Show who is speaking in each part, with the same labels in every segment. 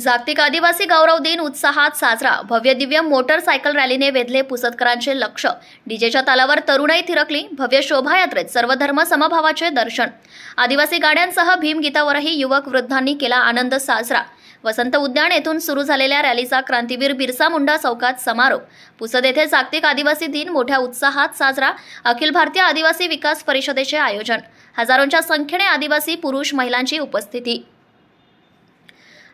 Speaker 1: जागतिक आदिवासी गौरव दिन उत्साहात साजरा। भव्य दिव्य मोटरसायकल रॅलीने वेधले पुसदकरांचे लक्ष। डीजेच्या तालावर तरुणाई थिरकली। भव्य शोभायात्रेत सर्व धर्म समभावाचे दर्शन। आदिवासी गाड्यांसह भीमगीतावरही युवक वृद्धांनी केला आनंद साजरा। वसंत उद्यान येथून सुरू झालेल्या रॅलीचा क्रांतीवीर बिरसा मुंडा चौकात समारोप। पुसद येथे जागतिक आदिवासी दिन मोठ्या उत्साहात साजरा। अखिल भारतीय आदिवासी विकास परिषदेचे आयोजन। हजारोंच्या संख्येने आदिवासी पुरुष महिलांची उपस्थिती।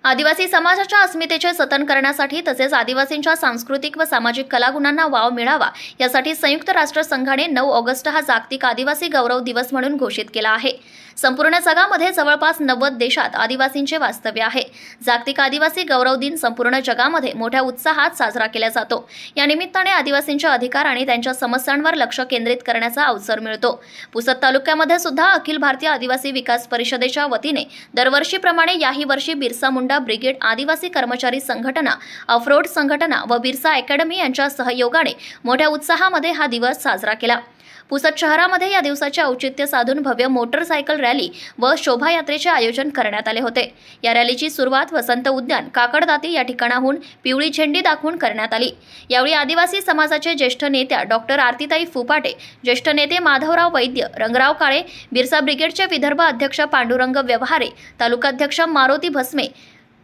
Speaker 1: आदिवासी समाजाच्या अस्मितेचे जतन करण्यासाठी तसेच आदिवासींच्या सांस्कृतिक व सामाजिक कलागुणांना वाव मिळावा यासाठी संयुक्त राष्ट्र संघाने 9 ऑगस्ट हा जागतिक आदिवासी गौरव दिवस म्हणून घोषित केला आहे। संपूर्ण जगामध्ये जवळपास 90 देशात आदिवासींचे वास्तव्य आहे। जागतिक आदिवासी गौरव दिन संपूर्ण जगामध्ये मोठ्या उत्साहात साजरा केला जातो। या निमित्ताने आदिवासींचे अधिकार आणि त्यांच्या समस्यांवर लक्ष केंद्रित करण्याचा अवसर मिळतो। पुसद तालुक्यामध्ये सुद्धा अखिल भारतीय आदिवासी विकास परिषदेच्या वतीने दरवर्षीप्रमाणे याही वर्षी बिरसा मुंडा ब्रिगेड आदिवासी कर्मचारी संघटना, अफरोड संघटना व बिरसा अकॅडमी यांच्या सहयोगाने मोठ्या उत्साहामध्ये हा दिवस साजरा केला। पुसद शहरामध्ये या दिवसाचे औचित्य साधून भव्य मोटरसायकल रॅली व शोभायात्रेचे आयोजन करण्यात आले होते। या रॅलीची सुरुवात वसंत उद्यान काकडदाती या ठिकाणाहून पिवळी झेंडी दाखवून करण्यात आली। यावेळी आदिवासी समाजाचे ज्येष्ठ नेत्या डॉक्टर आरतीताई फुपाटे, ज्येष्ठ नेते माधवराव वैद्य, रंगराव काळे, बिरसा ब्रिगेडचे विदर्भ अध्यक्ष पांडुरंग व्यवहारे, तालुकाध्यक्ष मारुती भस्मे,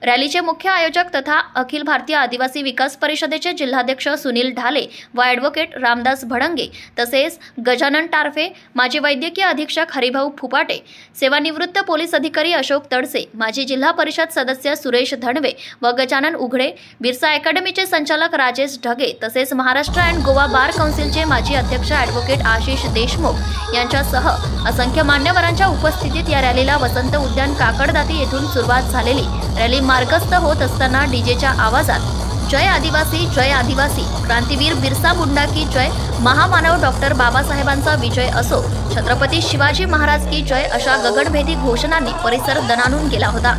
Speaker 1: रॅलीचे मुख्य आयोजक तथा अखिल भारतीय आदिवासी विकास परिषदेचे जिल्हाध्यक्ष सुनील ढाले व ॲडव्होकेट रामदास भडंगे तसेच गजानन टारफे, माजी वैद्यकीय अधीक्षक हरिभाऊ फुपाटे, सेवानिवृत्त पोलीस अधिकारी अशोक तडसे, माजी जिल्हा परिषद सदस्य सुरेश धणवे व गजानन उघडे, बिरसा अकॅडमीचे संचालक राजेश ढगे तसेच महाराष्ट्र अँड गोवा बार काउन्सिलचे माजी अध्यक्ष ॲडव्होकेट आशिष देशमुख यांच्यासह असंख्य मान्यवरांच्या उपस्थितीत या रॅलीला वसंत उद्यान काकडदाती येथून सुरुवात झालेली रॅली मार्गस्थ होत असताना डीजेच्या आवाजात जय आदिवासी, क्रांतीवीर बिरसा मुंडा की जय, महामानव डॉक्टर बाबासाहेबांचा विजय असो, छत्रपती शिवाजी महाराज की जय अशा गगनभेदी घोषणांनी परिसर दणाणून गेला होता।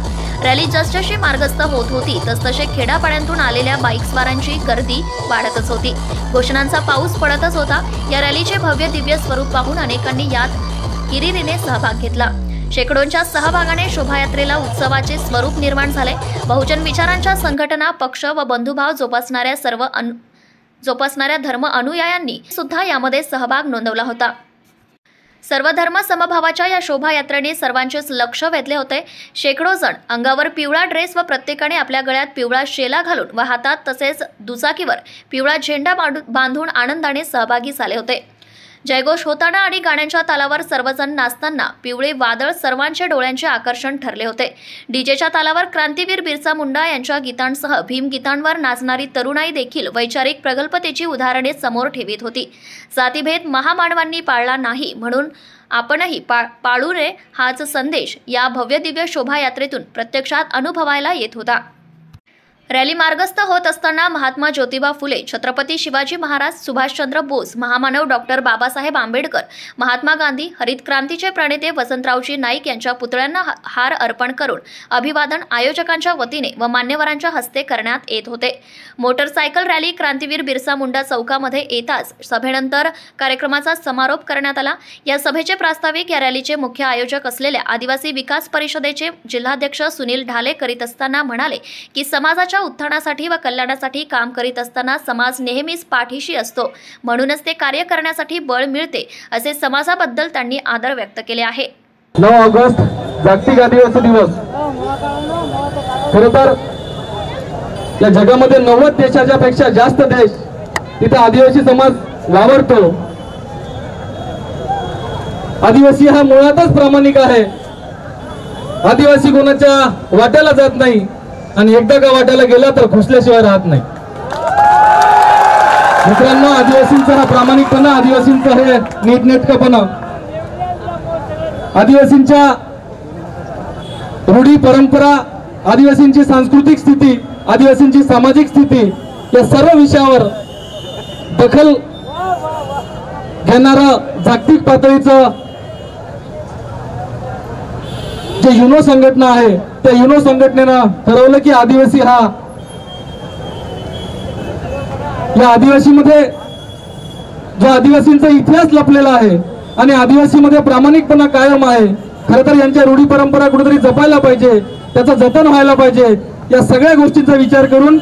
Speaker 1: रॅली जसजशी मार्गस्थ होत होती तसतसे खेड्यापाड्यांतून आलेल्या बाईक्सवारांची गर्दी वाढतच होती। घोषणांचा पाऊस पडतच होता। या रॅलीचे भव्य दिव्य स्वरूप पाहून अनेकांनी यात हिरिरीने सहभाग घेतला। शेकडोंच्या सहभागाने शोभायात्रेला उत्सवाचे स्वरूप निर्माण झाले। बहुजन विचारांच्या संघटना, पक्ष व बंधुभाव जोपासणाऱ्या धर्म अनुयायांनी सुद्धा यामध्ये सहभाग नोंदवला होता। सर्व धर्म समभावाच्या या शोभायात्रेने सर्वांचेच लक्ष वेधले होते। शेकडो जण अंगावर पिवळा ड्रेस व प्रत्येकाने आपल्या गळ्यात पिवळा शेला घालून व हातात तसेच दुचाकीवर पिवळा झेंडा बांधून आनंदाने सहभागी झाले होते। जयघोष होताना आणि गाण्यांच्या तालावर सर्वजण नाचताना पिवळे वादळ सर्वांच्या डोळ्यांचे आकर्षण ठरले होते। डीजेच्या तालावर क्रांतीवीर बिरसा मुंडा यांच्या गीतांसह भीमगीतांवर नाचणारी तरुणाई देखील वैचारिक प्रगल्भतेची उदाहरणे समोर ठेवीत होती। जातीभेद महामानवांनी पाळला नाही म्हणून आपणही पाळू नये हाच संदेश या भव्य दिव्य शोभायात्रेतून प्रत्यक्षात अनुभवायला येत होता। रॅली मार्गस्थ होत असताना महात्मा ज्योतिबा फुले, छत्रपती शिवाजी महाराज, सुभाषचंद्र बोस, महामानव डॉक्टर बाबासाहेब आंबेडकर, महात्मा गांधी, हरित क्रांतीचे प्रणेते वसंतरावजी नाईक यांच्या पुतळ्यांना हार अर्पण करून अभिवादन आयोजकांच्या वतीने व मान्यवरांच्या हस्ते करण्यात येत होते। मोटरसायकल रॅली क्रांतीवीर बिरसा मुंडा चौकामध्ये येताच सभेनंतर कार्यक्रमाचा समारोप करण्यात आला। या सभेचे प्रास्ताविक या रॅलीचे मुख्य आयोजक असलेल्या आदिवासी विकास परिषदेचे जिल्हाध्यक्ष सुनील ढाले करीत असताना म्हणाले की समाजाच्या उत्थानासाठी व कल्याणासाठी काम करीत असताना समाज नेहमीच पाठीशी असतो, म्हणूनच ते कार्य करण्यासाठी बळ मिळते असे समाजाबद्दल त्यांनी आदर व्यक्त केले आहे।
Speaker 2: 9 ऑगस्ट जागतिक आदिवासी दिवस। खरं तर या जगामध्ये 90 देशाच्या पेक्षा जास्त देश तिथे आदिवासी समाज वावरतो। आदिवासी हा मुळातच प्रामाणिक आहे। आदिवासी कोणाच्या वाट्याला जात नाही आणि एकदा का वाट्याला गेला तर घुसल्याशिवाय राहत नाही। मित्रांनो, आदिवासींचा हा प्रामाणिकपणा, आदिवासींचा हे नीटनेटकेपणा, आदिवासींच्या रूढी परंपरा, आदिवासींची सांस्कृतिक स्थिती, आदिवासींची सामाजिक स्थिती या सर्व विषयावर दखल घेणारं जागतिक पातळीचं जे युनो संघटना आहे त्या युनो संघटनेनं ठरवलं की आदिवासी हा या आदिवासीमध्ये जो आदिवासींचा इतिहास लपलेला आहे आणि आदिवासीमध्ये प्रामाणिकपणा कायम आहे। खरं तर यांच्या रूढी परंपरा कुठेतरी जपायला पाहिजे, त्याचं जतन व्हायला पाहिजे। या सगळ्या गोष्टींचा विचार करून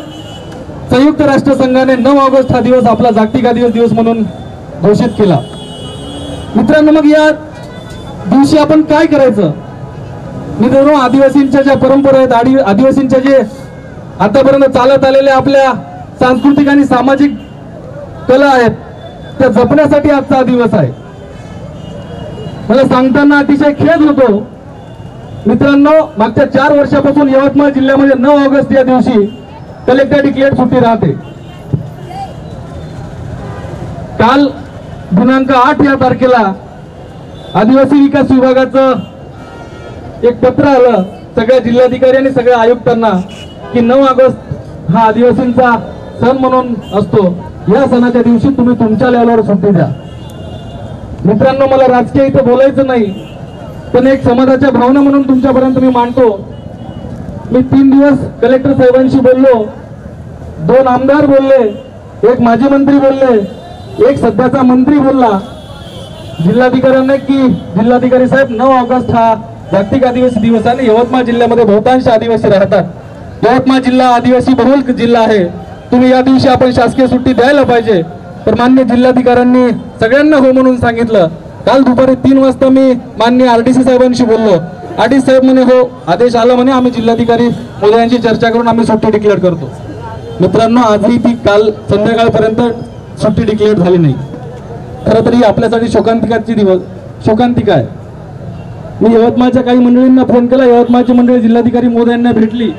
Speaker 2: संयुक्त राष्ट्र संघाने 9 ऑगस्ट हा दिवस आपला जागतिक आदिवासी दिवस म्हणून घोषित केला. मित्रांनो, मग या दिवशी आपण काय करायचं? मित्रांनो, आदिवासींच्या ज्या परंपरा आहेत, आदिवासींच्या जे आतापर्यंत चालत आलेल्या आपल्या सांस्कृतिक आणि सामाजिक कला आहेत, त्या जपण्यासाठी आजचा हा दिवस आहे. मला सांगताना अतिशय खेद होतो मित्रांनो, मागच्या 4 वर्षापासून यवतमाळ जिल्ह्यामध्ये 9 ऑगस्ट या दिवशी कलेक्टर डिक्लेअर सुट्टी राहते. काल दिनांक 8 या तारखेला आदिवासी विकास विभागाचं एक पत्र आलं सगळ्या जिल्हाधिकारी आणि सगळ्या आयुक्तांना की 9 ऑगस्ट हा आदिवासींचा सण म्हणून असतो. या सणाच्या दिवशी तुम्ही तुमच्या लेवलवर सुट्टी द्या. मित्रांनो, मला राजकीय इथं बोलायचं नाही, पण एक समाजाच्या भावना म्हणून तुमच्यापर्यंत मी मांडतो. मी 3 दिवस कलेक्टर साहेबांशी बोललो, 2 आमदार बोलले, एक माजी मंत्री बोलले, एक सध्याचा मंत्री बोलला जिल्हाधिकाऱ्यांना की जिल्हाधिकारी साहेब 9 ऑगस्ट हा जागतिक आदिवासी दिवस आहे. यवतमाळ जिल्ह्यामध्ये बहुतांश आदिवासी राहतात. यवतमाळ जिल्हा आदिवासी बहुल जिल्हा आहे. तुम्ही या दिवशी आपण शासकीय सुट्टी द्यायला पाहिजे. तर मान्य जिल्हाधिकाऱ्यांनी सगळ्यांना हो म्हणून सांगितलं. काल दुपारी 3 वाजता मी मान्य RDC साहेबांशी बोललो. RDC साहेब म्हणे हो, आदेश आला म्हणे, आम्ही जिल्हाधिकारी मोदयांची चर्चा करून आम्ही सुट्टी डिक्लेअर करतो. मित्रांनो, आजही ती काल संध्याकाळपर्यंत सुट्टी डिक्लेअर झाली नाही. खरं तर ही आपल्यासाठी शोकांतिका आहे. मी यवतमाळच्या काही मंडळींना फोन केला. यवतमाळची मंडळी जिल्हाधिकारी मोदयांना भेटली.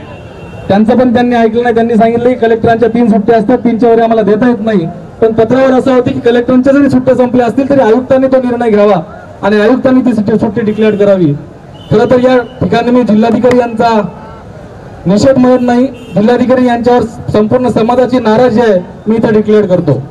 Speaker 2: त्यांचं पण त्यांनी ऐकलं नाही. त्यांनी सांगितलं की कलेक्टरांच्या 3 सुट्ट्या असतात, 3च्या वर आम्हाला देता येत नाही. पण पत्रावर असं होतं की कलेक्टरांच्या जरी सुट्ट्या संपल्या असतील तरी आयुक्तांनी तो निर्णय घ्यावा आणि आयुक्तांनी ती सुट्टी डिक्लेअर करावी. खरं तर या ठिकाणी मी जिल्हाधिकारी यांचा निषेध म्हणत नाही. जिल्हाधिकारी यांच्यावर संपूर्ण समाजाची नाराजी आहे, मी इथं डिक्लेअर करतो.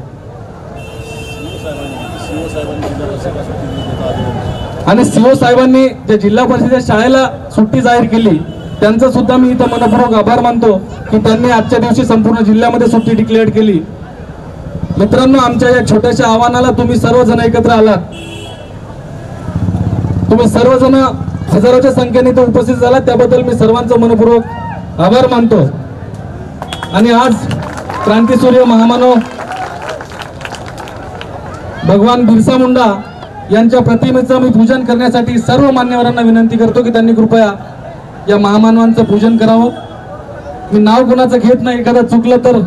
Speaker 2: आणि CO साहेबांनी ज्या जिल्हा परिषदेच्या शाळेला सुट्टी जाहीर केली त्यांचा सुद्धा मी इथं मनपूर्वक आभार मानतो की त्यांनी आजच्या दिवशी संपूर्ण जिल्ह्यामध्ये सुट्टी डिक्लेअर केली. मित्रांनो, आमच्या या छोट्याशा आव्हानाला तुम्ही सर्वजण एकत्र आलात. तुम्ही सर्वजण हजारोच्या संख्येने इथं उपस्थित झालात, त्याबद्दल मी सर्वांचं मनपूर्वक आभार मानतो. आणि आज क्रांतीसूर्य महामानव भगवान बिरसा मुंडा यांच्या प्रतिमेचं मी पूजन करण्यासाठी सर्व मान्यवरांना विनंती करतो की त्यांनी कृपया या महामानवांचं पूजन करावं. मी नाव कोणाचं घेत नाही, एखादा चुकलं तर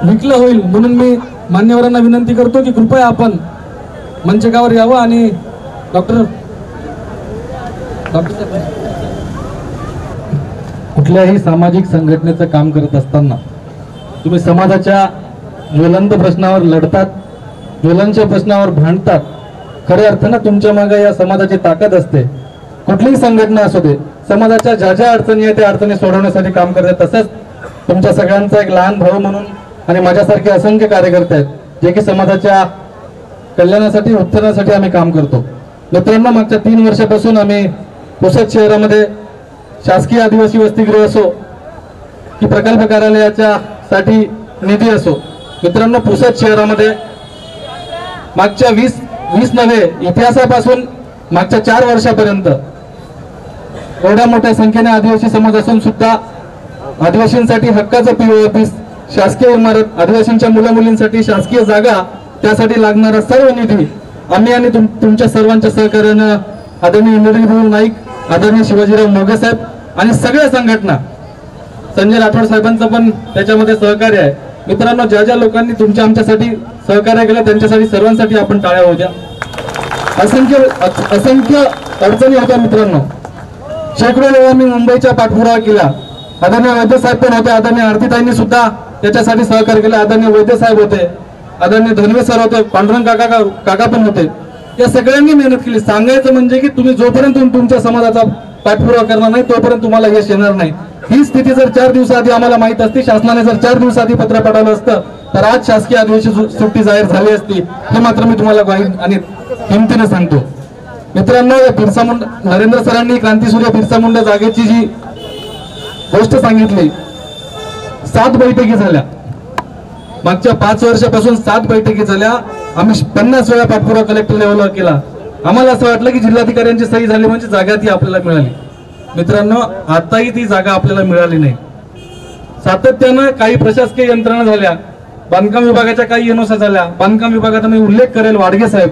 Speaker 2: विकलं होईल, म्हणून मी मान्यवरांना विनंती करतो की कृपया आपण मंचकावर यावं. आणि डॉक्टर कुठल्याही सामाजिक संघटनेचं काम करत असताना तुम्ही समाजाच्या ज्वलंत प्रश्नावर लढतात, ज्वलंत प्रश्नावर भांडतात. खऱ्या अर्थानं तुमच्या मागे या समाजाची ताकद असते. कुठलीही संघटना असू दे, समाजाच्या ज्या ज्या अडचणी आहेत त्या अडचणी सोडवण्यासाठी काम करतात. तसंच तुमच्या सगळ्यांचा एक लहान भाऊ म्हणून आणि माझ्यासारखे असंख्य कार्यकर्ते आहेत जे की समाजाच्या कल्याणासाठी, उत्थानासाठी आम्ही काम करतो. मित्रांनो, मागच्या 3 वर्षापासून आम्ही पुसद शहरामध्ये शासकीय आदिवासी वसतिगृह असो की प्रकल्प कार्यालयाच्या साठी निधी असो, मित्रांनो, पुसद शहरामध्ये मागच्या 20 नव्हे इतिहासापासून मागच्या 4 वर्षापर्यंत एवढ्या मोठ्या संख्येने आदिवासी समाज असून सुद्धा आदिवासींसाठी हक्काचं PO ऑफिस, शासकीय इमारत, आदिवासींच्या मुला मुलींसाठी शासकीय जागा, त्यासाठी लागणारा सर्व निधी आम्ही आणि तुमच्या सर्वांच्या सहकार्यानं आदरणीय इंद्रनील नाईक, आदरणीय शिवाजीराव मोघे साहेब आणि सगळ्या संघटना, संजय राठोड साहेबांचं पण त्याच्यामध्ये सहकार्य आहे. मित्रांनो, ज्या ज्या लोकांनी तुमच्या आमच्यासाठी सहकार्य केलं त्यांच्यासाठी सर्वांसाठी आपण टाळ्या होऊ द्या. असंख्य अडचणी होत्या मित्रांनो. शेकडो वेळा मी मुंबईच्या पाठपुरावा केला. आदरणीय वैद्य साहेब पण होते, आदरणीय आरतीताईंनी सुद्धा त्याच्यासाठी सहकार्य केलं. आदरणीय वैद्य साहेब होते, आदरणीय धनवे सर होते, पांडुरंग काका पण होते. या सगळ्यांनी मेहनत केली. सांगायचं म्हणजे की तुम्ही जोपर्यंत तुमच्या समाजाचा पाठपुरावा करणार नाही तोपर्यंत तुम्हाला यश येणार नाही. ही स्थिती जर 4 दिवसाआधी आम्हाला माहित असती, शासनाने जर 4 दिवसाआधी पत्र पाठवलं असतं तर आज शासकीय आदिवासी सुट्टी जाहीर झाली असती. हे मात्र मी तुम्हाला आणि हिमतीने सांगतो. मित्रांनो, बिरसा मुंडा, नरेंद्र सरांनी क्रांतीसूर्य बिरसा मुंडा जागेची जी गोष्ट सांगितली, 7 बैठकी झाल्या. मागच्या 5 वर्षापासून 7 बैठकी झाल्या. आम्ही 50 वेळा पाठपुरावा कलेक्टर लेवलवर केला. आम्हाला असं वाटलं की जिल्हाधिकाऱ्यांची सही झाली म्हणजे जागा ती आपल्याला मिळाली. मित्रांनो, आताही ती जागा आपल्याला मिळाली नाही. सातत्यानं काही प्रशासकीय यंत्रणा झाल्या, बांधकाम विभागाच्या काही एनओसा झाल्या. बांधकाम विभागाचा मी उल्लेख करेल वाडगे साहेब,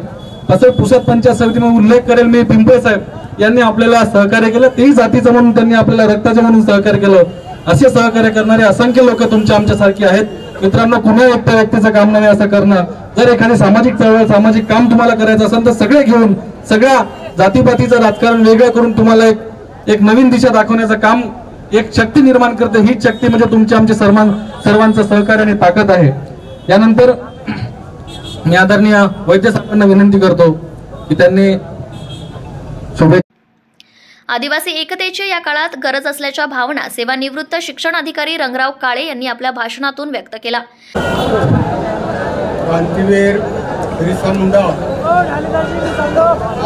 Speaker 2: तसंच पुसद पंचायत समितीमध्ये उल्लेख करेल मी पिंपळे साहेब यांनी आपल्याला सहकार्य केलं. तेही जातीचं म्हणून त्यांनी आपल्याला रक्ताचं म्हणून सहकार्य केलं. असे सहकार्य करणारे असंख्य लोक तुमच्या आमच्यासारखी आहेत. मित्रांनो, कुणा एकट्या व्यक्तीचं काम नाही असं करणं. जर एखादी सामाजिक चळवळ सामाजिक काम तुम्हाला करायचं असेल तर सगळे घेऊन सगळ्या जातीपातीचं राजकारण वेगळं करून तुम्हाला एक नवीन दिशा दाखवण्याचं काम एक शक्ती निर्माण करते. ही शक्ती म्हणजे तुमच्या आमच्या सर्वांचं सहकार्य आणि ताकद आहे. यानंतर मी आदरणीय वैद्य साहेबांना विनंती करतो की त्यांनी शुभेच्छा.
Speaker 1: आदिवासी एकतेची या काळात गरज असल्याच्या भावना सेवानिवृत्त शिक्षण अधिकारी रंगराव काळे यांनी आपल्या भाषणातून व्यक्त केला.
Speaker 3: क्रांतीवीर बिरसा मुंडा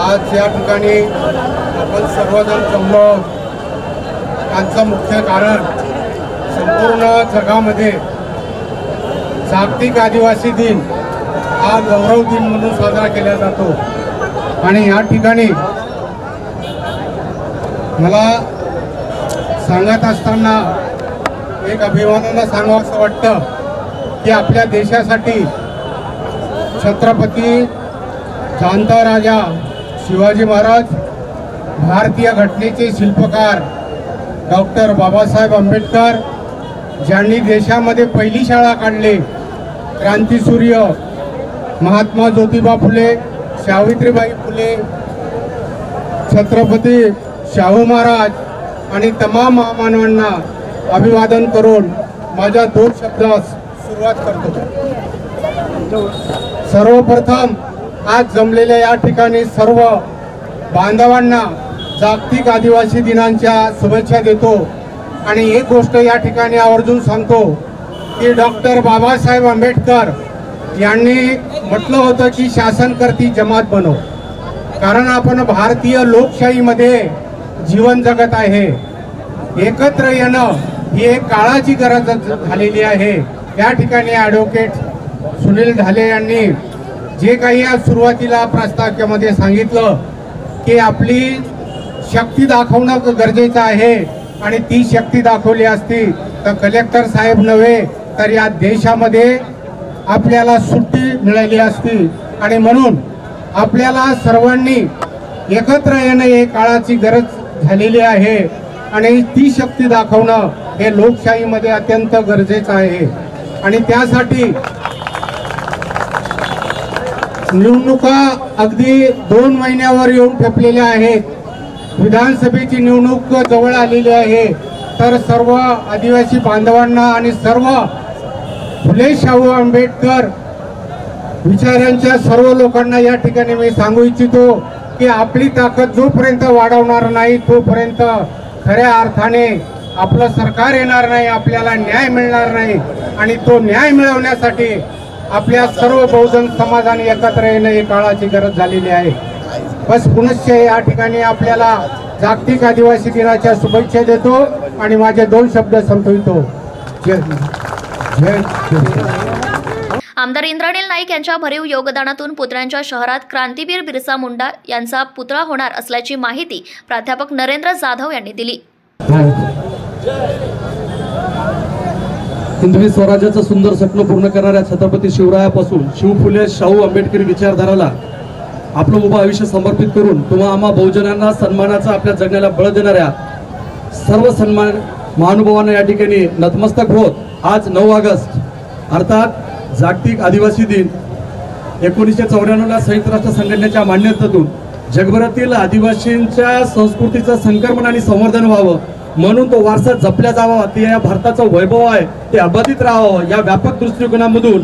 Speaker 3: आज या ठिकाणी आपण सर्वजण जमलो. त्यांचं मुख्य कारण संपूर्ण जगामध्ये जागतिक आदिवासी दिन हा गौरव दिन म्हणून साजरा केला जातो. आणि या ठिकाणी मला सांगत असताना एक अभिमानानं सांगावंसं वाटतं की आपल्या देशासाठी छत्रपती जाणता राजा शिवाजी महाराज, भारतीय घटनेचे शिल्पकार डॉक्टर बाबासाहेब आंबेडकर, ज्यांनी देशामध्ये पहिली शाळा काढली, क्रांतीसूर्य महात्मा ज्योतिबा फुले, सावित्रीबाई फुले, छत्रपती शाहू महाराज आणि तमाम महामानवांना अभिवादन करून माझ्या 2 शब्दास सुरुवात करतो. सर्वप्रथम आज जमलेल्या या ठिकाणी सर्व बांधवांना जागतिक आदिवासी दिनाच्या शुभेच्छा देतो. आणि एक गोष्ट या ठिकाणी आवर्जून सांगतो की डॉक्टर बाबासाहेब आंबेडकर यांनी म्हटलं होतं की शासन करती जमात बनव. कारण आपण भारतीय लोकशाहीमध्ये जीवन जगत आहे. एकत्र येणं ही एक काळाची गरज झालेली आहे. या ठिकाणी ॲडव्होकेट सुनील ढाले यांनी जे काही आज सुरुवातीला प्रास्ताविकेमध्ये सांगितलं की आपली शक्ती दाखवणं गरजेचं आहे आणि ती शक्ती दाखवली असती तर कलेक्टर साहेब नव्हे तर या देशामध्ये आपल्याला सुट्टी मिळाली असती. आणि म्हणून आपल्याला सर्वांनी एकत्र येणं हे काळाची गरज झालेली आहे आणि ती शक्ती दाखवणं हे लोकशाहीमध्ये अत्यंत गरजेचं आहे. आणि त्यासाठी निवडणुका अगदी 2 महिन्यावर येऊन ठेपलेल्या आहेत. विधानसभेची निवडणूक जवळ आलेली आहे. तर सर्व आदिवासी बांधवांना आणि सर्व फुले शाहू आंबेडकर विचारांच्या सर्व लोकांना या ठिकाणी मी सांगू इच्छितो की आपली ताकद जोपर्यंत वाढवणार नाही तोपर्यंत खऱ्या अर्थाने आपलं सरकार येणार नाही, आपल्याला न्याय मिळणार नाही. आणि तो न्याय मिळवण्यासाठी आपल्या सर्व बहुजन समाजाने एकत्र येणं ही काळाची गरज झालेली आहे. बस पुनश्च या ठिकाणी आपल्याला जागतिक आदिवासी दिनाच्या शुभेच्छा देतो आणि माझे 2 शब्द संपवितो. जय जय.
Speaker 1: आमदार इंद्राणील नाईक यांच्या भरीव योगदानातून पुतळ्यांच्या शहरात क्रांतीवीर बिरसा मुंडा यांचा पुतळा होणार असल्याची माहिती प्राध्यापक नरेंद्र जाधव यांनी दिली.
Speaker 2: हिंदवी स्वराज्याचं सुंदर स्वप्न पूर्ण करणाऱ्या छत्रपती शिवरायापासून शिव फुले शाहू आंबेडकरी विचारधाराला आपलं उभं आयुष्य समर्पित करून तुम्हा आम्हा बहुजनांना सन्मानाचा आपल्या जगण्याला बळ देणाऱ्या सर्व सन्मान महानुभावांना या ठिकाणी नतमस्तक होत आज 9 ऑगस्ट अर्थात जागतिक आदिवासी दिन 1994ला संयुक्त राष्ट्र संघटनेच्या मान्यतेतून जगभरातील आदिवासींच्या संस्कृतीचं संक्रमण आणि संवर्धन व्हावं म्हणून तो वारसा जपला जावा, ते या भारताचं वैभव आहे ते अबाधित राहावं या व्यापक दृष्टिकोनामधून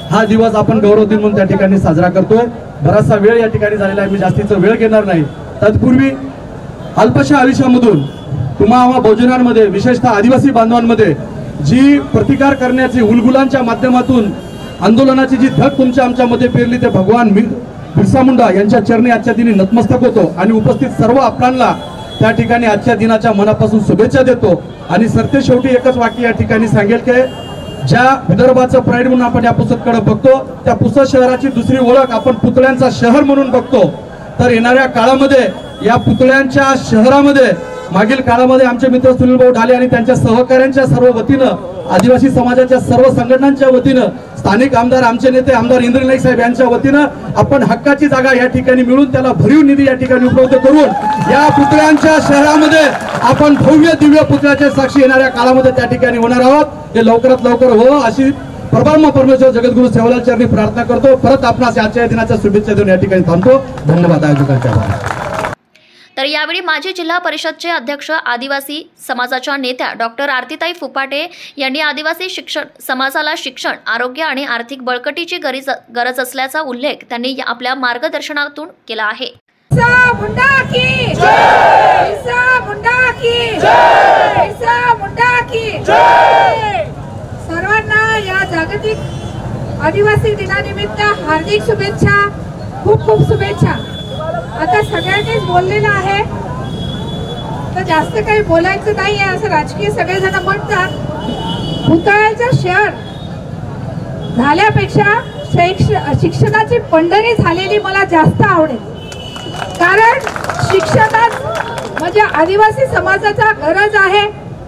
Speaker 2: हा दिवस आपण गौरव दिन म्हणून त्या ठिकाणी साजरा करतोय. बराचसा वेळ या ठिकाणी झालेला आहे, मी जास्तीचा वेळ घेणार नाही. तत्पूर्वी अल्पशा आयुष्यामधून तुम्हा बहुजनांमध्ये विशेषतः आदिवासी बांधवांमध्ये जी प्रतिकार करण्याची उलगुलांच्या माध्यमातून आंदोलनाची जी धग तुमच्या आमच्यामध्ये पेरली ते भगवान बिरसा मुंडा यांच्या चरणी आजच्या दिनी नतमस्तक होतो आणि उपस्थित सर्व आपणांना त्या ठिकाणी आजच्या दिनाच्या मनापासून शुभेच्छा देतो. आणि सरते शेवटी एकच वाक्य या ठिकाणी सांगेल की ज्या विदर्भाचं प्राईड म्हणून आपण या पुसदकडे बघतो त्या पुसद शहराची दुसरी ओळख आपण पुतळ्यांचा शहर म्हणून बघतो. तर येणाऱ्या काळामध्ये या पुतळ्यांच्या शहरामध्ये मागील काळामध्ये आमचे मित्र सुनील भाऊ ढाले आणि त्यांच्या सहकाऱ्यांच्या सर्व वतीनं आदिवासी समाजाच्या सर्व संघटनांच्या वतीनं स्थानिक आमदार आमचे नेते आमदार इंद्र नाईक साहेब यांच्या वतीनं आपण हक्काची जागा या ठिकाणी मिळून त्याला भरीव निधी या ठिकाणी उपलब्ध करून या पुतळ्यांच्या शहरामध्ये आपण भव्य दिव्य पुतळ्याचे साक्षी येणाऱ्या काळामध्ये त्या ठिकाणी होणार आहोत। हे लवकरात लवकर हो अशी परब्रह्म परमेश्वर जगद्गुरु सेवालाल चरणी प्रार्थना करतो। परत आपणास आजच्या दिनाच्या शुभेच्छा देऊन या ठिकाणी थांबतो। धन्यवाद आयोजकांच्या।
Speaker 1: तर यावेळी माजी जिल्हा परिषदचे अध्यक्ष आदिवासी समाजाच्या नेत्या डॉक्टर आरतीताई फुपाटे यांनी आदिवासी समाजाला शिक्षण, आरोग्य आणि आर्थिक बळकटीची गरज असल्याचा उल्लेख त्यांनी आपल्या मार्गदर्शनातून केला आहे।
Speaker 4: सर्वांना या जागतिक आदिवासी दिनानिमित्त हार्दिक शुभेच्छा, खूप खूप शुभेच्छा। आता सगळ्यांनीच बोललेलं आहे तर जास्त काही बोलायचं नाही आहे असं राजकीय सगळेजण म्हणतात। पुतळ्याचं शहर झाल्यापेक्षा शिक्षणाची पंढरी झालेली मला जास्त आवडेल, कारण शिक्षणात म्हणजे आदिवासी समाजाचा गरज आहे,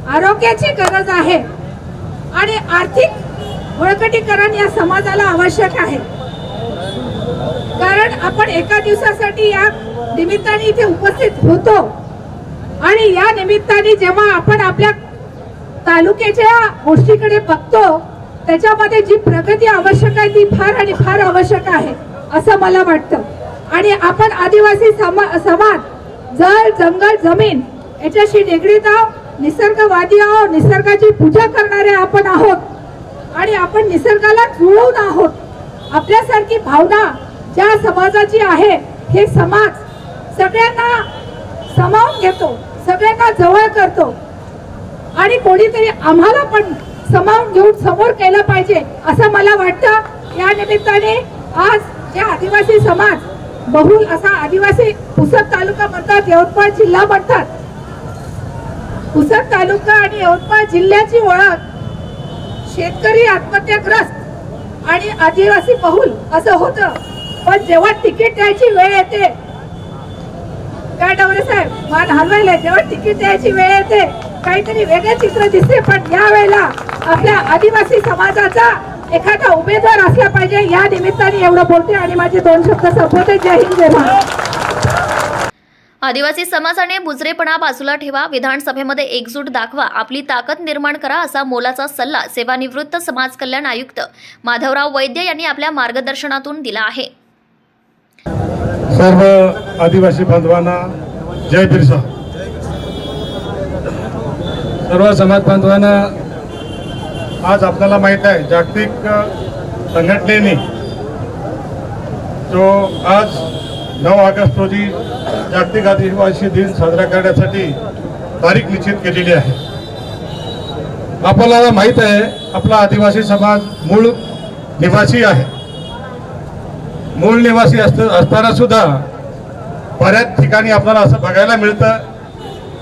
Speaker 4: आरोग्याची गरज आहे आणि आर्थिक बळकटीकरण या समाजाला आवश्यक आहे। कारण आपण एका दिवसासाठी या निमित्ताने इथे उपस्थित होतो आणि या निमित्ताने जेव्हा आपण आपल्या तालुक्याच्या गोष्टीकडे बघतो त्याच्यामध्ये जी प्रगती आवश्यक आहे ती फार आणि फार आवश्यक आहे असं मला वाटतं। आणि आपण आदिवासी समाज जल जंगल जमीन याच्याशी निगडीत आहोत, निसर्गवादी आहोत, निसर्गाची पूजा करणारे आपण आहोत आणि आपण निसर्गाला जुळवून आहोत। आपल्यासारखी भावना ज्या समाजाची आहे हे समाज सगळ्यांना सामावून घेतो, सगळ्यांना जवळ करतो आणि कोणीतरी आम्हाला पण सामावून घेऊन समोर केलं पाहिजे असं मला वाटतं। या निमित्ताने आज हे आदिवासी समाज बहुल असा आदिवासी पुसद तालुका म्हणतात, यवतमाळ जिल्हा म्हणतात। पुसद तालुका आणि यवतमाळ जिल्ह्याची ओळख शेतकरी आत्महत्याग्रस्त आणि आदिवासी बहुल असं होतं, पण जेव्हा तिकीट द्यायची वेळ येते, काय डवरे साहेब मान हलवायला, जेव्हा तिकीट द्यायची वेळ येते काहीतरी वेगळे चित्र दिसते। पण या वेळेला आपल्या आदिवासी समाजाचा एखादा उमेदवार असला पाहिजे। या निमित्ताने एवढं बोलते आणि माझे 2 शब्द संपवते। जय हिंद जय महाराष्ट्र।
Speaker 1: आदिवासी समाजाने बुजरेपणा बाजूला ठेवा, विधानसभेमध्ये एकजूट दाखवा, आपली ताकद निर्माण करा असा मोलाचा सल्ला सेवानिवृत्त समाज कल्याण आयुक्त माधवराव वैद्य यांनी आपल्या मार्गदर्शनातून दिला आहे।
Speaker 5: सर्व आदिवासी बांधवांना जय बिरसा। सर्व समाज बांधवांना आज आपल्याला माहित आहे जागतिक संघटनेने जो आज 9 ऑगस्ट रोजी जागतिक आदिवासी दिन साजरा करण्यासाठी तारीख निश्चित केलेली आहे। आपल्याला माहित आहे आपला आदिवासी समाज मूळ निवासी आहे। मूळ निवासी असताना सुद्धा बऱ्याच ठिकाणी आपल्याला असं बघायला मिळतं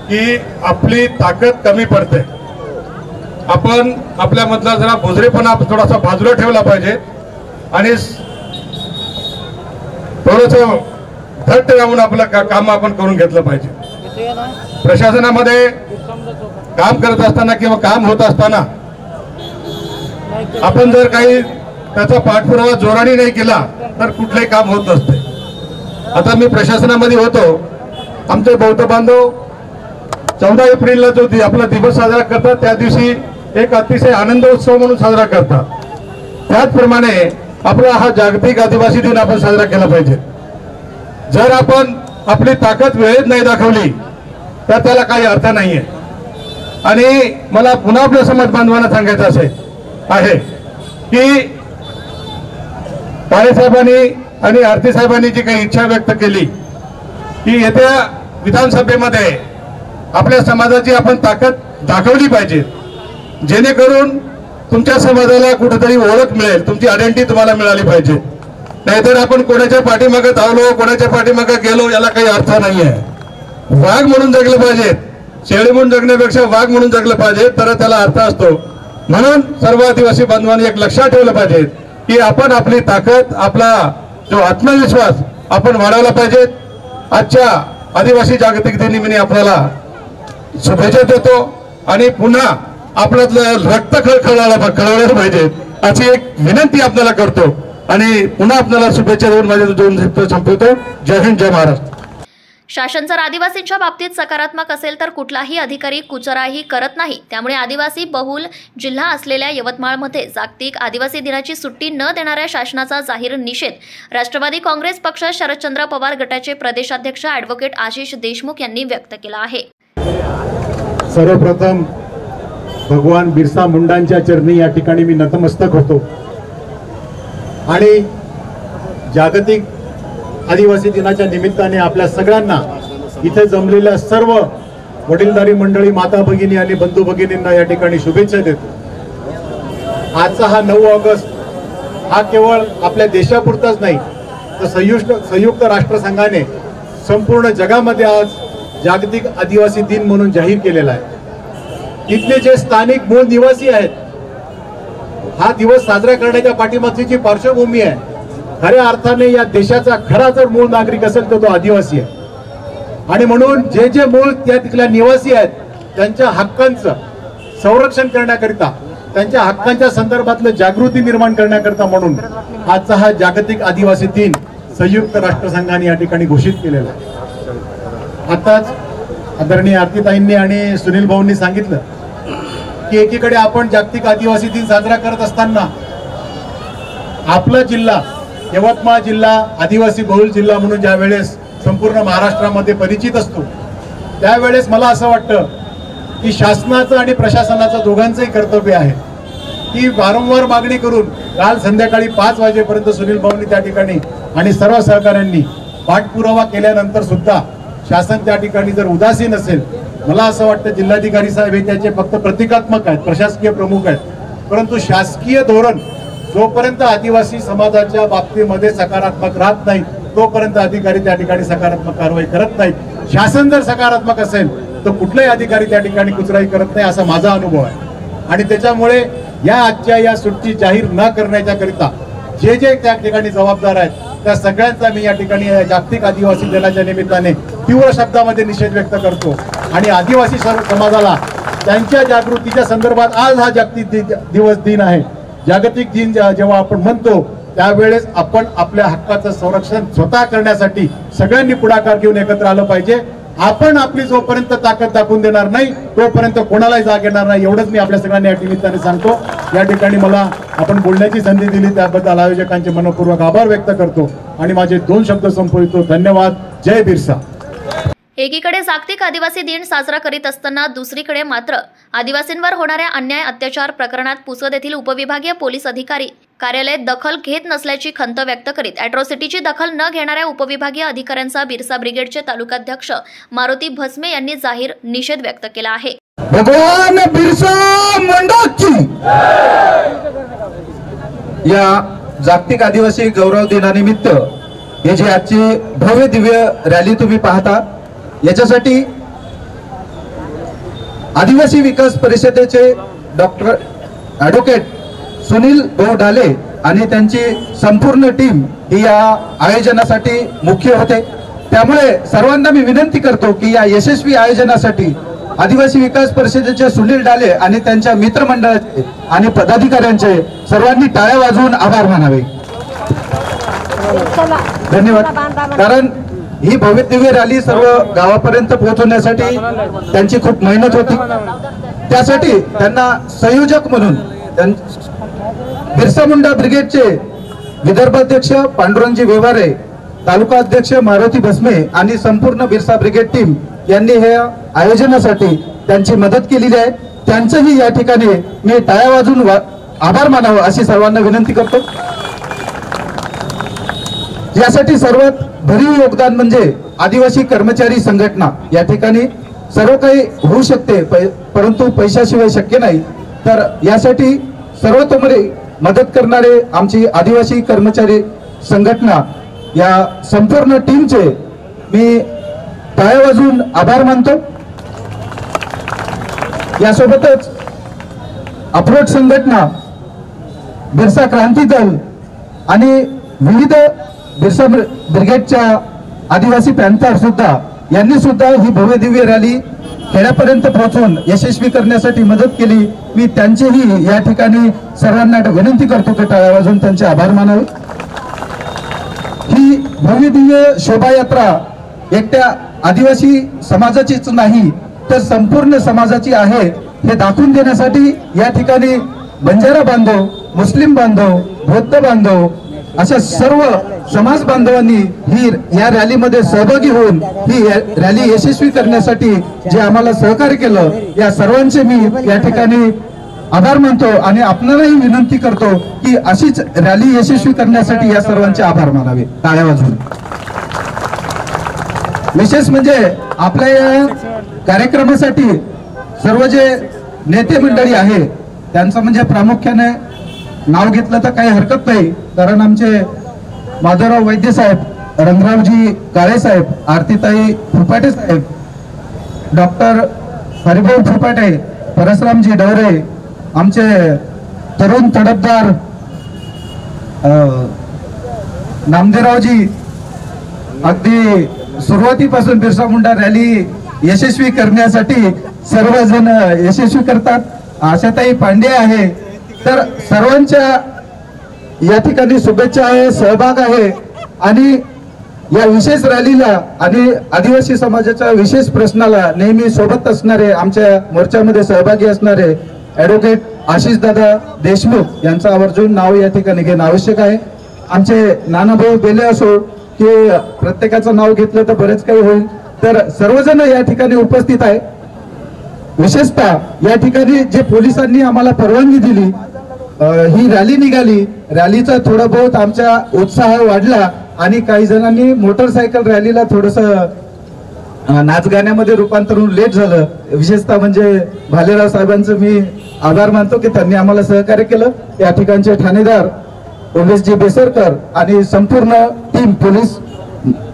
Speaker 5: की आपली ताकद कमी पडते। आपण आपल्यामधला जरा बुजरेपणा थोडासा बाजूला ठेवला पाहिजे आणि थोडंसं धट्ट राहून आपलं काम आपण करून घेतलं पाहिजे। प्रशासनामध्ये काम करत असताना किंवा काम होत असताना आपण जर काही त्याचा पाठपुरावा जोराने नाही केला तर कुठलंही काम होत नसते। आता मी प्रशासनामध्ये होतो, आमचे बौद्ध बांधव 14 एप्रिलला जो आपला दिवस साजरा करतात त्या दिवशी एक अतिशय आनंद उत्सव म्हणून साजरा करतात। त्याचप्रमाणे आपला हा जागतिक आदिवासी दिन आपण साजरा केला पाहिजे। जर आपण आपली ताकद वेळेत नाही दाखवली तर त्याला काही अर्थ नाहीये। आणि मला पुन्हा आपल्या समाज बांधवांना सांगायचं असे आहे की काळे साहेबांनी आणि आरती साहेबांनी जी काही इच्छा व्यक्त केली की येत्या विधानसभेमध्ये आपल्या समाजाची आपण ताकद दाखवली पाहिजे, जेणेकरून तुमच्या समाजाला कुठेतरी ओळख मिळेल, तुमची आयडेंटिटी तुम्हाला मिळाली पाहिजे। नाहीतर आपण कोणाच्या पाठीमागे धावलो, कोणाच्या पाठीमागे गेलो याला काही अर्थ नाहीये। वाघ म्हणून जगलं पाहिजे, शेळी म्हणून जगण्यापेक्षा वाघ म्हणून जगलं पाहिजे तर त्याला अर्थ असतो। म्हणून सर्व आदिवासी बांधवांनी एक लक्षात ठेवलं पाहिजे की आपण आपली ताकद, आपला जो आत्मविश्वास आपण वाढवला पाहिजे। आजच्या आदिवासी जागतिक दिनी आपल्याला शुभेच्छा देतो आणि पुन्हा आपल्यातलं रक्त खळखळायला पाहिजे अशी एक विनंती आपल्याला करतो आणि पुन्हा आपल्याला शुभेच्छा देऊन माझे 2 शब्द संपवतो. जय हिंद, जय महाराष्ट्र.
Speaker 1: शासन जर आदिवासींच्या बाबतीत सकारात्मक असेल तर कुठलाही अधिकारी कुचराही करत नाही. त्यामुळे आदिवासी बहुल जिल्हा असलेल्या यवतमाळमध्ये जागतिक आदिवासी दिनाची सुट्टी न देणाऱ्या शासनाचा जाहीर निषेध राष्ट्रवादी काँग्रेस पक्ष शरदचंद्र पवार गटाचे प्रदेशाध्यक्ष ॲडव्होकेट आशिष देशमुख यांनी व्यक्त केला आहे.
Speaker 6: सर्वप्रथम भगवान बिरसा मुंडांच्या चरणी या ठिकाणी मी नतमस्तक होतो आणि जागतिक आदिवासी दिनाच्या निमित्ताने आपल्या सगळ्यांना इथे जमलेल्या सर्व वडीलधारी मंडळी, माता भगिनी आणि बंधू भगिनींना या ठिकाणी शुभेच्छा देतो. आजचा हा 9 ऑगस्ट हा केवळ आपल्या देशापुरताच नाही तर संयुक्त राष्ट्रसंघाने संपूर्ण जगामध्ये आज जागतिक आदिवासी दिन म्हणून जाहीर केलेला आहे. इथले जे स्थानिक मूळ निवासी आहेत, हा दिवस साजरा करण्याच्या पाठीमागची जी पार्श्वभूमी आहे, खऱ्या अर्थाने या देशाचा खरा जर मूळ नागरिक असेल तर तो आदिवासी आहे. आणि म्हणून जे जे मूळ त्या तिथल्या निवासी आहेत त्यांच्या हक्कांचं संरक्षण करण्याकरिता, त्यांच्या हक्कांच्या संदर्भातलं जागृती निर्माण करण्याकरिता म्हणून आजचा हा जागतिक आदिवासी दिन संयुक्त राष्ट्रसंघाने या ठिकाणी घोषित केलेला आहे. आताच आदरणीय आरतीताईंनी आणि सुनील भाऊंनी सांगितलं की एकीकडे आपण जागतिक आदिवासी दिन साजरा करत असताना आपला जिल्हा यवतमाळ जिल्हा आदिवासी बहुल जिल्हा म्हणून ज्या वेळेस संपूर्ण महाराष्ट्रामध्ये परिचित असतो, त्यावेळेस मला असं वाटतं की शासनाचं आणि प्रशासनाचं दोघांचंही कर्तव्य आहे की वारंवार मागणी करून काल संध्याकाळी 5 वाजेपर्यंत सुनील भाऊंनी त्या ठिकाणी आणि सर्व सहकाऱ्यांनी पाठपुरावा केल्यानंतर सुद्धा शासन त्या ठिकाणी जर उदासीन असेल, मला असं वाटतं जिल्हाधिकारी साहेब हे त्याचे फक्त प्रतिकात्मक आहेत, प्रशासकीय प्रमुख आहेत, परंतु शासकीय धोरण जोपर्यंत आदिवासी समाजाच्या बाबतीमध्ये सकारात्मक राहत नाही तोपर्यंत अधिकारी त्या ठिकाणी सकारात्मक कारवाई करत नाहीत. शासन जर सकारात्मक असेल तर कुठलाही अधिकारी त्या ठिकाणी कुचराई करत नाही, असा माझा अनुभव आहे. आणि त्याच्यामुळे या आजच्या या सुट्टी जाहीर न करण्याच्या करिता जे जे त्या ठिकाणी जबाबदार आहेत त्या सगळ्यांचा मी या ठिकाणी जागतिक आदिवासी दिनाच्या निमित्ताने तीव्र शब्दामध्ये निषेध व्यक्त करतो. आणि आदिवासी समाजाला त्यांच्या जागृतीच्या संदर्भात आज हा जागतिक दिन आहे. जागतिक दिन जेव्हा आपण म्हणतो त्यावेळेस आपण आपल्या हक्काचं संरक्षण स्वतः करण्यासाठी सगळ्यांनी पुढाकार घेऊन एकत्र आलं पाहिजे. आपण आपली जोपर्यंत ताकद दाखवून देणार नाही तोपर्यंत कोणालाही जाग येणार नाही, एवढंच मी आपल्या सगळ्यांना या निमित्ताने सांगतो. या ठिकाणी मला आपण बोलण्याची संधी दिली त्याबद्दल आयोजकांचे मनपूर्वक आभार व्यक्त करतो आणि माझे 2 शब्द संपवितो. धन्यवाद. जय बिरसा.
Speaker 1: एकीकडे जागतिक आदिवासी दिन साजरा करीत असताना दुसरीकडे मात्र आदिवासींवर होणाऱ्या अन्याय अत्याचार प्रकरणात पुसद येथील उपविभागीय पोलीस अधिकारी कार्यालय दखल घेत नसल्याची खंत व्यक्त करीत अॅट्रॉसिटीची दखल न घेणाऱ्या उपविभागीय अधिकाऱ्यांचा बिरसा ब्रिगेडचे तालुकाध्यक्ष मारुती भस्मे यांनी जाहीर निषेध व्यक्त केला आहे.
Speaker 2: भगवान बिरसा मुंडाची या जागतिक आदिवासी गौरव दिनानिमित्त हे जे आजची भव्य दिव्य रॅली तुम्ही पाहता, याच्यासाठी आदिवासी विकास परिषदेचे डॉक्टर ॲडव्होकेट सुनील भाऊ ढाले आणि त्यांची संपूर्ण टीम ही या आयोजनासाठी मुख्य होते. त्यामुळे सर्वांना मी विनंती करतो की या यशस्वी आयोजनासाठी आदिवासी विकास परिषदेचे सुनील ढाले आणि त्यांच्या मित्रमंडळाचे आणि पदाधिकाऱ्यांचे सर्वांनी टाळ्या वाजवून आभार मानावे. धन्यवाद. कारण ही भव्य दिव्य रॅली सर्व गावापर्यंत पोहोचवण्यासाठी त्यांची खूप मेहनत होती. त्यासाठी त्यांना संयोजक म्हणून बिरसा मुंडा ब्रिगेडचे विदर्भाध्यक्ष पांडुरंगजी व्यवहारे, तालुका अध्यक्ष मारुती भस्मे आणि संपूर्ण बिरसा ब्रिगेड टीम यांनी हे आयोजनासाठी त्यांची मदत केलेली आहे. त्यांचंही या ठिकाणी मी टाळ्या वाजवून आभार मानावं अशी सर्वांना विनंती करतो. यासाठी सर्वात भरीव योगदान म्हणजे आदिवासी कर्मचारी संघटना. या ठिकाणी सर्व काही होऊ शकते परंतु पैशाशिवाय शक्य नाही. तर यासाठी सर्वतोपरी मदत करणारे आमची आदिवासी कर्मचारी संघटना या संपूर्ण टीमचे मी टाळ्या वाजवून आभार मानतो. यासोबतच अप्रोच संघटना, बिरसा क्रांती दल आणि विविध बिरसा ब्रिगेडच्या आदिवासी पॅन्थर सुद्धा यांनी सुद्धा ही भव्य दिव्य रॅली खेड्यापर्यंत पोहोचून यशस्वी करण्यासाठी मदत केली, मी त्यांचेही या ठिकाणी सर्वांना विनंती करतो की टाळ्या वाजवून त्यांचे आभार मानावे. ही भव्य दिव्य शोभायात्रा एकट्या आदिवासी समाजाचीच नाही तर संपूर्ण समाजाची आहे हे दाखवून देण्यासाठी या ठिकाणी बंजारा बांधव, मुस्लिम बांधव, बौद्ध बांधव अशा सर्व समाज बांधवांनी या रॅलीमध्ये सहभागी होऊन ही रॅली यशस्वी करण्यासाठी जे आम्हाला सहकार्य केलं, या सर्वांचे मी या ठिकाणी आभार मानतो आणि आपणालाही विनंती करतो की अशीच रॅली यशस्वी करण्यासाठी या सर्वांचे आभार मानावे टाळ्या वाजवून. विशेष म्हणजे आपल्या या कार्यक्रमासाठी सर्व जे नेते मंडळी आहे त्यांचं म्हणजे प्रामुख्याने नाव घेतलं तर काही हरकत नाही, कारण आमचे माधवराव वैद्य साहेब, रंगरावजी काळे साहेब, आरतीताई फुपाटे साहेब, डॉक्टर हरिभाऊ फुपाटे, परसरामजी डवरे, आमचे तरुण तडफदार नामदेवरावजी अगदी सुरुवातीपासून बिरसा मुंडा रॅली यशस्वी करण्यासाठी सर्वजण यशस्वी करतात. आशाताई पांडे आहे, तर सर्वांच्या या ठिकाणी शुभेच्छा आहे, सहभाग आहे आणि या विशेष रॅलीला आणि आदिवासी समाजाच्या विशेष प्रश्नाला नेहमी सोबत असणारे, आमच्या मोर्चामध्ये सहभागी असणारे ॲडव्होकेट आशिष दादा देशमुख यांचं आवर्जून नाव या ठिकाणी घेणं आवश्यक आहे. आमचे नानाभाऊ बेले असो की प्रत्येकाचं नाव घेतलं तर बरेच काही होईल, तर सर्वजण या ठिकाणी उपस्थित आहे. विशेषतः या ठिकाणी जे पोलिसांनी आम्हाला परवानगी दिली, ही रॅली निघाली, रॅलीचा थोडा बहुत आमचा उत्साह वाढला आणि काही जणांनी मोटरसायकल रॅलीला थोडस नाच गाण्यामध्ये रूपांतर होऊन लेट झालं. विशेषतः म्हणजे भालेराव साहेबांचं मी आभार मानतो की त्यांनी आम्हाला सहकार्य केलं. या ठिकाणचे ठाणेदार उमेशजी बेसरकर आणि संपूर्ण टीम पोलीस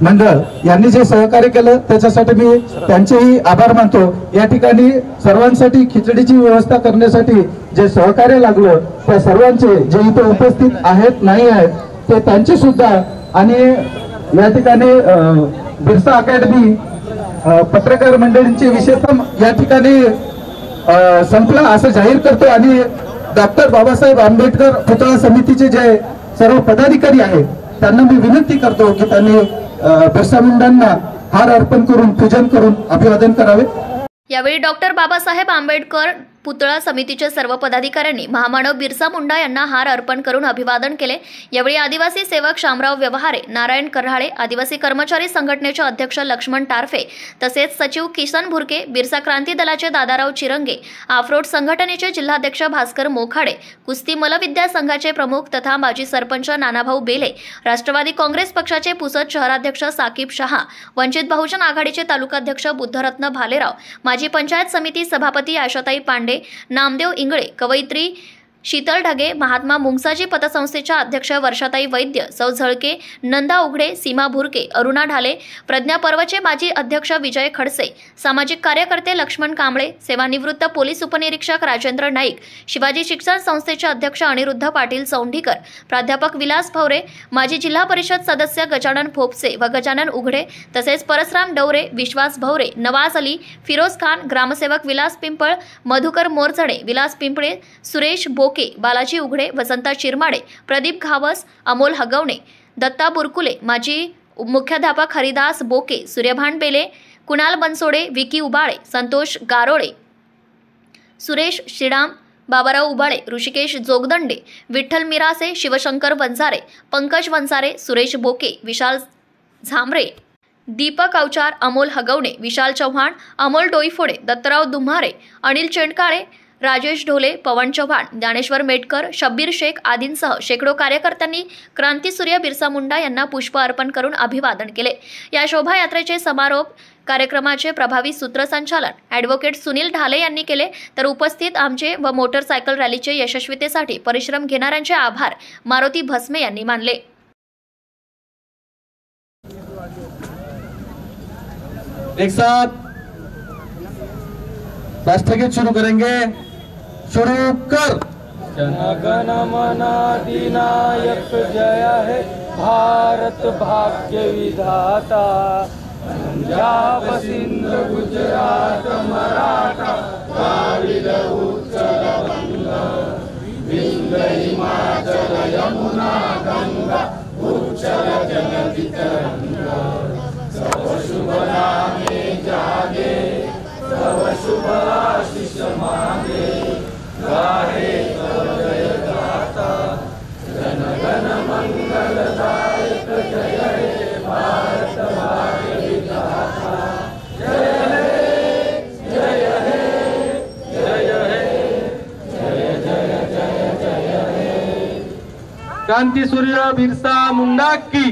Speaker 2: मंडळ यांनी जे सहकार्य केलं त्याच्यासाठी मी त्यांचेही आभार मानतो. या ठिकाणी सर्वांसाठी खिचडीची व्यवस्था करण्यासाठी जे सहकार्य लागलं त्या सर्वांचे, जे इथे उपस्थित आहेत नाही आहेत ते त्यांचे सुद्धा, आणि या ठिकाणी बिरसा अकॅडमी पत्रकार मंडळींची विशेषतः या ठिकाणी संपला असं जाहीर करतो आणि डॉक्टर बाबासाहेब आंबेडकर पुतळा समितीचे जे सर्व पदाधिकारी आहेत त्यांना मी विनंती करतो की त्यांनी बिरसा मुंडांना हार अर्पण करून पूजन करून अभिवादन करावे.
Speaker 1: यावेळी डॉक्टर बाबासाहेब आंबेडकर पुतळा समितीच्या सर्व पदाधिकाऱ्यांनी महामानव बिरसा मुंडा यांना हार अर्पण करून अभिवादन केले. यावेळी आदिवासी सेवक शामराव व्यवहारे, नारायण कर्हाळे, आदिवासी कर्मचारी संघटनेचे अध्यक्ष लक्ष्मण टारफे तसेच सचिव किसन भुरके, बिरसा क्रांती दलाचे दादाराव चिरंगे, आफ्रोड संघटनेचे जिल्हाध्यक्ष भास्कर मोखाडे, कुस्ती मलविद्या संघाचे प्रमुख तथा माजी सरपंच नानाभाऊ बेले, राष्ट्रवादी काँग्रेस पक्षाचे पुसद शहराध्यक्ष साकीब शहा, वंचित बहुजन आघाडीचे तालुकाध्यक्ष बुद्धरत्न भालेराव, माजी पंचायत समिती सभापती आशाताई पांडे, नामदेव इंगळे, कवयित्री शीतल ढगे, महात्मा मुंगसाजी पतसंस्थेच्या अध्यक्ष वर्षाताई वैद्य, सौ झळके, नंदा उघडे, सीमा भुरके, अरुणा ढाले, प्रज्ञा पर्वचे माजी अध्यक्ष विजय खडसे, सामाजिक कार्यकर्ते लक्ष्मण कांबळे, सेवानिवृत्त पोलीस उपनिरीक्षक राजेंद्र नाईक, शिवाजी शिक्षण संस्थेचे अध्यक्ष अनिरुद्ध पाटील चौंढीकर, प्राध्यापक विलास भवरे, माजी जिल्हा परिषद सदस्य गजानन फोपसे व गजानन उघडे तसेच परसराम डवरे, विश्वास भवरे, नवाज अली, फिरोज खान, ग्रामसेवक विलास पिंपळ, मधुकर मोरझडे, विलास पिंपळे, सुरेश बोके, बालाजी उघडे, वसंता चिरमाडे, प्रदीप घावस, अमोल हगवणे, दत्ता बुरकुले, माजी मुख्याध्यापक हरिदास बोके, सूर्यभान बेले, कुणाल बनसोडे, विकी उबाळे, संतोष गारोळे, सुरेश शिडाम, बाबाराव उबाळे, ऋषिकेश जोगदंडे, विठ्ठल मिरासे, शिवशंकर वंजारे, पंकज वंजारे, सुरेश बोके, विशाल झांबरे, दीपक अवचार, अमोल हगवणे, विशाल चव्हाण, अमोल डोईफोडे, दत्तराव दुम्हारे, अनिल चेंडकाळे, राजेश ढोले, पवन चव्हाण, ज्ञानेश्वर मेटकर, शब्बीर शेख आदींसह शेकडो कार्यकर्त्यांनी क्रांतीसूर्य बिरसा मुंडा यांना पुष्प अर्पण करून अभिवादन केले. या शोभायात्रेचे समारोप कार्यक्रमाचे प्रभावी सूत्रसंचालन ॲडव्होकेट सुनील ढाले यांनी केले. तर उपस्थित आमचे व मोटरसायकल रॅलीचे यशस्वीतेसाठी परिश्रम घेणाऱ्यांचे आभार मारुती भस्मे यांनी मानले.
Speaker 2: एक साथ राष्ट्रगीत शुरू करेंगे. शुरू कर.
Speaker 7: जनगण मन अधिनायक जय है भारत भाग्य विधाता, पंजाब सिंध गुजरात मराठा द्राविड उत्कल बंगा विंध्य हिमाचल यमुना गंगा उच्चल जलधि तरंगा सब शुभ नामे जागे सब शुभ आशीष मांगे गाहे तव जय गाथा जन गण मंगलदायक जय हे भारत भाग्य विधाता जय हे जय हे जय हे जय जय जय जय हे
Speaker 2: क्रांती सूर्य बिरसा मुंडा की